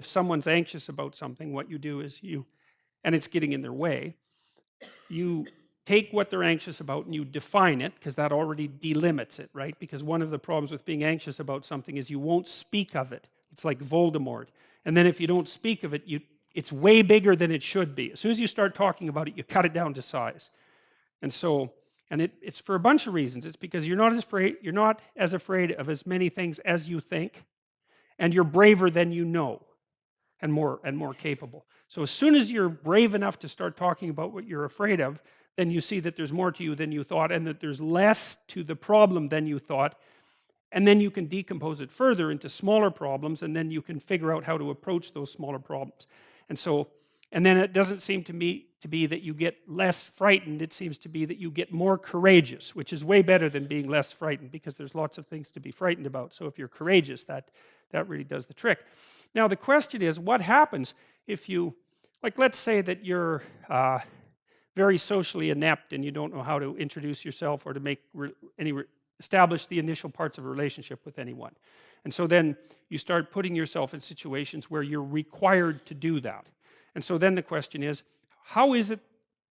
if someone's anxious about something, what you do is and it's getting in their way, you take what they're anxious about and you define it, because that already delimits it, right? Because one of the problems with being anxious about something is you won't speak of it. It's like Voldemort. And then if you don't speak of it, it's way bigger than it should be. As soon as you start talking about it, you cut it down to size. And so, it's for a bunch of reasons. It's because you're not as afraid of as many things as you think, and you're braver than you know, and more capable. So as soon as you're brave enough to start talking about what you're afraid of, then you see that there's more to you than you thought, and that there's less to the problem than you thought. And then you can decompose it further into smaller problems, and then you can figure out how to approach those smaller problems. And so, and then it doesn't seem to me to be that you get less frightened, it seems to be that you get more courageous, which is way better than being less frightened, because there's lots of things to be frightened about. So if you're courageous, that really does the trick. Now the question is, what happens if you, like, let's say that you're very socially inept and you don't know how to introduce yourself or to make establish the initial parts of a relationship with anyone. And so then you start putting yourself in situations where you're required to do that. And so then the question is, how is it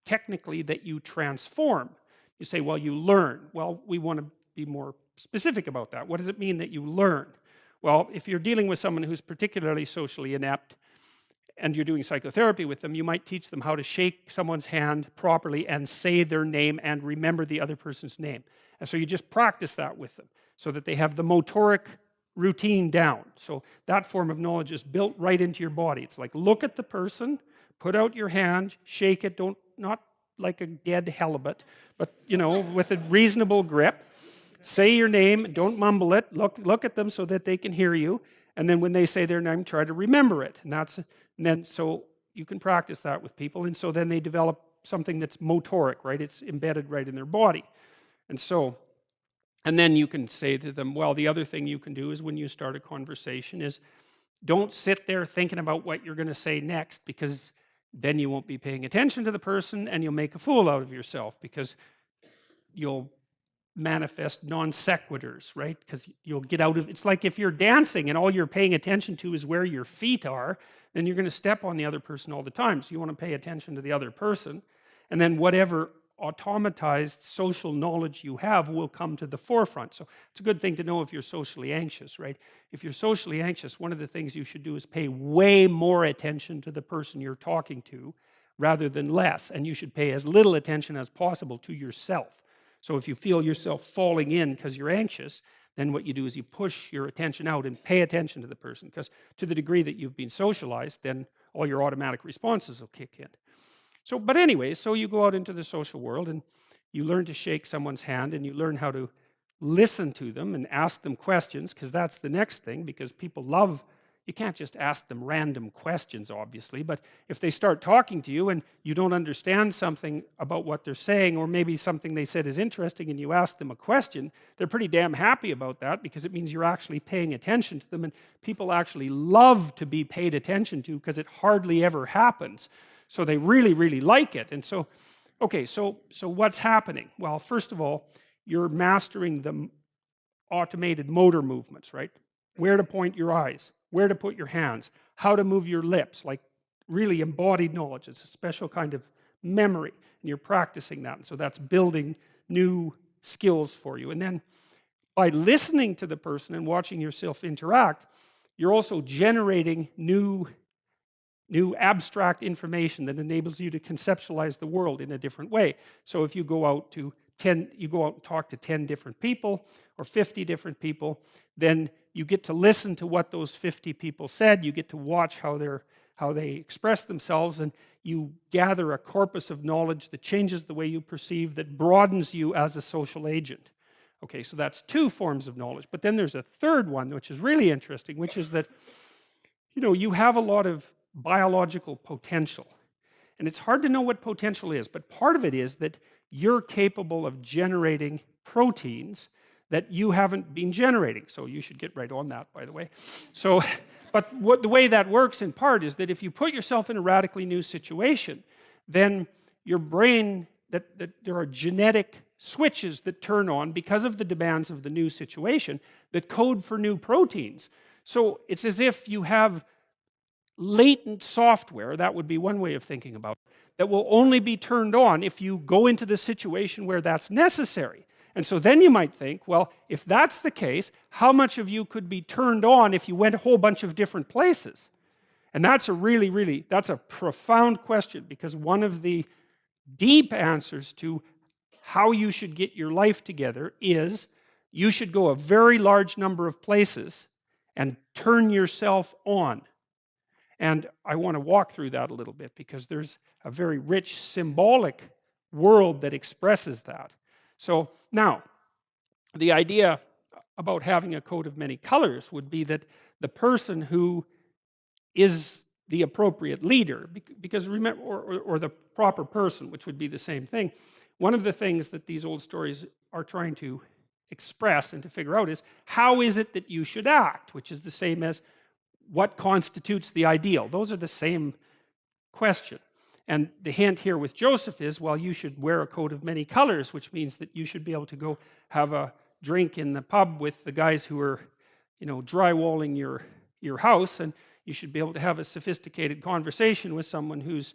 technically that you transform? You say, well, you learn. Well, we want to be more specific about that. What does it mean that you learn? Well, if you're dealing with someone who's particularly socially inept and you're doing psychotherapy with them, you might teach them how to shake someone's hand properly and say their name and remember the other person's name. And so you just practice that with them so that they have the motoric routine down. So that form of knowledge is built right into your body. It's like, look at the person, put out your hand, shake it, not like a dead halibut, but with a reasonable grip. Say your name, don't mumble it, look at them so that they can hear you, and then when they say their name, try to remember it. And then so you can practice that with people, and so then they develop something that's motoric, right? It's embedded right in their body. And then you can say to them, well, the other thing you can do is when you start a conversation is don't sit there thinking about what you're going to say next, because then you won't be paying attention to the person and you'll make a fool out of yourself, because you'll manifest non sequiturs, right? Because you'll get out of it's like if you're dancing and all you're paying attention to is where your feet are, then you're going to step on the other person all the time. So you want to pay attention to the other person, and then whatever automatized social knowledge you have will come to the forefront. So it's a good thing to know if you're socially anxious, right? If you're socially anxious, one of the things you should do is pay way more attention to the person you're talking to rather than less, and you should pay as little attention as possible to yourself. So if you feel yourself falling in because you're anxious, then what you do is you push your attention out and pay attention to the person, because to the degree that you've been socialized, then all your automatic responses will kick in. So, but anyway, so you go out into the social world and you learn to shake someone's hand, and you learn how to listen to them and ask them questions, because that's the next thing, because people love, you can't just ask them random questions, obviously, but if they start talking to you and you don't understand something about what they're saying, or maybe something they said is interesting and you ask them a question, they're pretty damn happy about that, because it means you're actually paying attention to them, and people actually love to be paid attention to because it hardly ever happens. So they really, really like it. And so, okay, so what's happening? Well, first of all, you're mastering the automated motor movements, right? Where to point your eyes, where to put your hands, how to move your lips, like really embodied knowledge. It's a special kind of memory, and you're practicing that. And so that's building new skills for you. And then by listening to the person and watching yourself interact, you're also generating new abstract information that enables you to conceptualize the world in a different way. So if you go out and talk to 10 different people or 50 different people, then you get to listen to what those 50 people said, you get to watch how they express themselves, and you gather a corpus of knowledge that changes the way you perceive, that broadens you as a social agent. Okay, so that's two forms of knowledge. But then there's a third one, which is really interesting, which is that, you have a lot of biological potential. And it's hard to know what potential is, but part of it is that you're capable of generating proteins that you haven't been generating. So you should get right on that, by the way. So, but the way that works in part is that if you put yourself in a radically new situation, then your brain, that there are genetic switches that turn on because of the demands of the new situation that code for new proteins. So it's as if you have latent software, that would be one way of thinking about it, that will only be turned on if you go into the situation where that's necessary. And so then you might think, well, if that's the case, how much of you could be turned on if you went a whole bunch of different places? And that's a really, that's a profound question, because one of the deep answers to how you should get your life together is you should go a very large number of places and turn yourself on. And I want to walk through that a little bit, because there's a very rich symbolic world that expresses that. So now, the idea about having a coat of many colors would be that the person who is the appropriate leader, because remember, or the proper person, which would be the same thing. One of the things that these old stories are trying to express and to figure out is, how is it that you should act, which is the same as what constitutes the ideal. Those are the same question. And the hint here with Joseph is, well, you should wear a coat of many colors, which means that you should be able to go have a drink in the pub with the guys who are, drywalling your house, and you should be able to have a sophisticated conversation with someone who's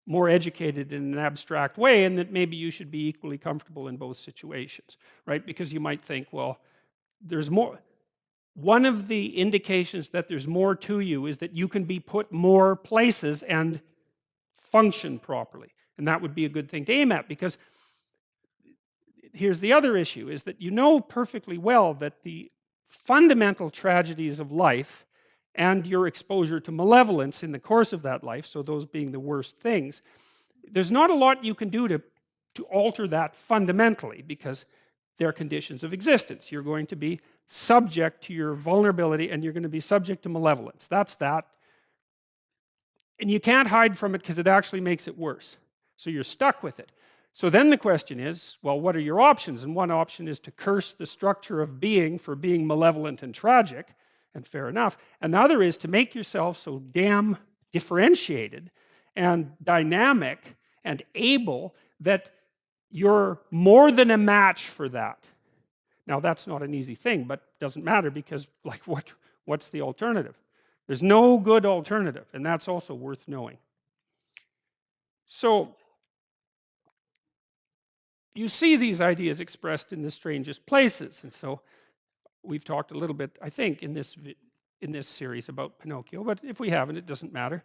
more educated in an abstract way, and that maybe you should be equally comfortable in both situations, right? Because you might think, well, there's more. One of the indications that there's more to you is that you can be put more places and function properly. And that would be a good thing to aim at, because here's the other issue, is that you know perfectly well that the fundamental tragedies of life and your exposure to malevolence in the course of that life, so those being the worst things, there's not a lot you can do to alter that fundamentally, because they're conditions of existence. You're going to be subject to your vulnerability, and you're going to be subject to malevolence. That's that. And you can't hide from it, because it actually makes it worse. So you're stuck with it. So then the question is, well, what are your options? And one option is to curse the structure of being for being malevolent and tragic, and fair enough. Another is to make yourself so damn differentiated and dynamic and able that you're more than a match for that. Now, that's not an easy thing, but it doesn't matter, because, like, what's the alternative? There's no good alternative, and that's also worth knowing. So, you see these ideas expressed in the strangest places, and so we've talked a little bit, I think, in this series about Pinocchio, but if we haven't, it doesn't matter.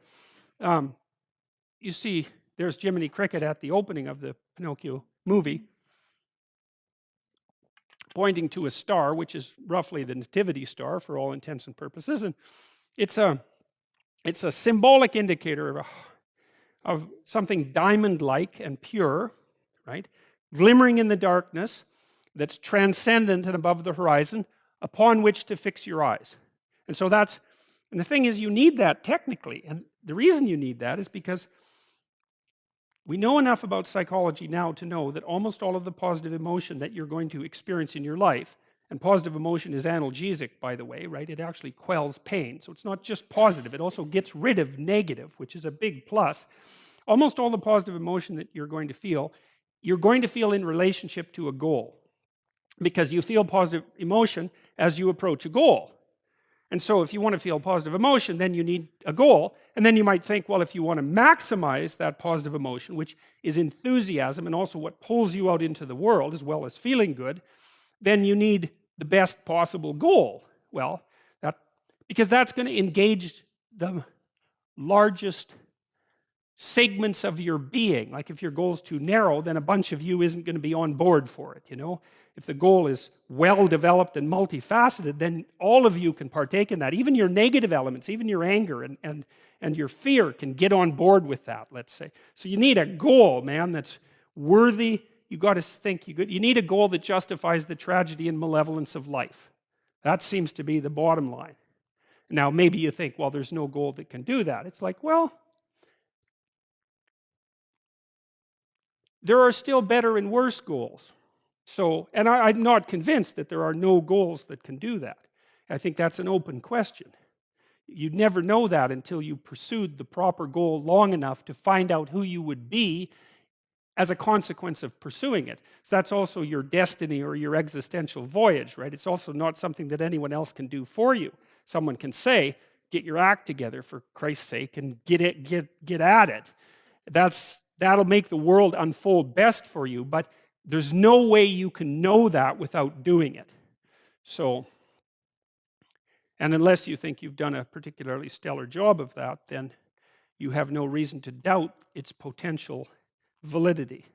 You see, there's Jiminy Cricket at the opening of the Pinocchio movie, pointing to a star, which is roughly the nativity star for all intents and purposes, and it's a symbolic indicator of something diamond-like and pure, right? Glimmering in the darkness, that's transcendent and above the horizon, upon which to fix your eyes. And so and the thing is, you need that technically, and the reason you need that is because we know enough about psychology now to know that almost all of the positive emotion that you're going to experience in your life, and positive emotion is analgesic, by the way, right? It actually quells pain. So it's not just positive, it also gets rid of negative, which is a big plus. Almost all the positive emotion that you're going to feel in relationship to a goal, because you feel positive emotion as you approach a goal. And so if you want to feel positive emotion, then you need a goal. And then you might think, well, if you want to maximize that positive emotion, which is enthusiasm and also what pulls you out into the world as well as feeling good, then you need the best possible goal. Well, because that's going to engage the largest segments of your being. Like, if your goal's too narrow, then a bunch of you isn't going to be on board for it, If the goal is well developed and multifaceted, then all of you can partake in that. Even your negative elements, even your anger and your fear can get on board with that, let's say. So you need a goal, man, that's worthy. You got to think, you need a goal that justifies the tragedy and malevolence of life. That seems to be the bottom line. Now, maybe you think, well, there's no goal that can do that. It's like, well, there are still better and worse goals. So, and I'm not convinced that there are no goals that can do that. I think that's an open question. You'd never know that until you pursued the proper goal long enough to find out who you would be as a consequence of pursuing it. So that's also your destiny or your existential voyage, right? It's also not something that anyone else can do for you. Someone can say, get your act together, for Christ's sake, and get at it. That'll make the world unfold best for you, but there's no way you can know that without doing it. So, and unless you think you've done a particularly stellar job of that, then you have no reason to doubt its potential validity.